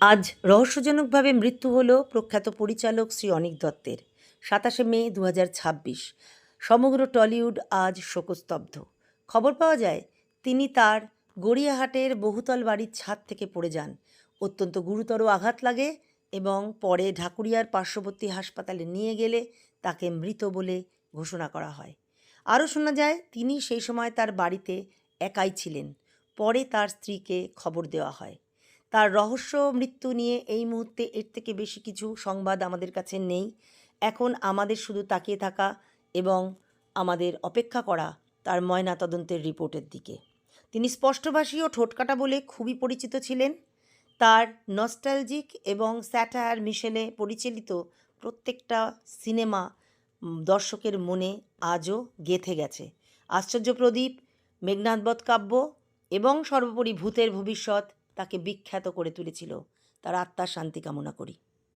আজ রহস্যজনকভাবে মৃত্যু হল প্রখ্যাত পরিচালক শ্রী অনীক দত্তের। ২৭শে মে ২০২৬। সমগ্র টলিউড আজ শোকস্তব্ধ। খবর পাওয়া যায় তিনি তার গড়িয়াহাটের বহুতল বাড়ির ছাদ থেকে পড়ে যান। অত্যন্ত গুরুতর আঘাত লাগে এবং পরে ঢাকুরিয়ার পার্শ্ববর্তী হাসপাতালে নিয়ে গেলে তাকে মৃত বলে ঘোষণা করা হয়। আরও শোনা যায় তিনি সেই সময় তার বাড়িতে একাই ছিলেন। পরে তার স্ত্রীকে খবর দেওয়া হয়। তার রহস্য মৃত্যু নিয়ে এই মুহূর্তে এর থেকে বেশি কিছু সংবাদ আমাদের কাছে নেই। এখন আমাদের শুধু তাকিয়ে থাকা এবং আমাদের অপেক্ষা করা তার ময়নাতদন্তের রিপোর্টের দিকে। তিনি স্পষ্টভাষী ও ঠোঁটকাটা বলে খুবই পরিচিত ছিলেন। তার নস্টালজিক এবং স্যাটায়ার মিশেলে পরিচালিত প্রত্যেকটা সিনেমা দর্শকের মনে আজও গেঁথে গেছে। আশ্চর্য প্রদীপ, মেঘনাদ বধ কাব্য এবং সর্বোপরি ভূতের ভবিষ্যৎ তাকে বিখ্যাত করে তুলেছিল। তার আত্মার শান্তি কামনা করি।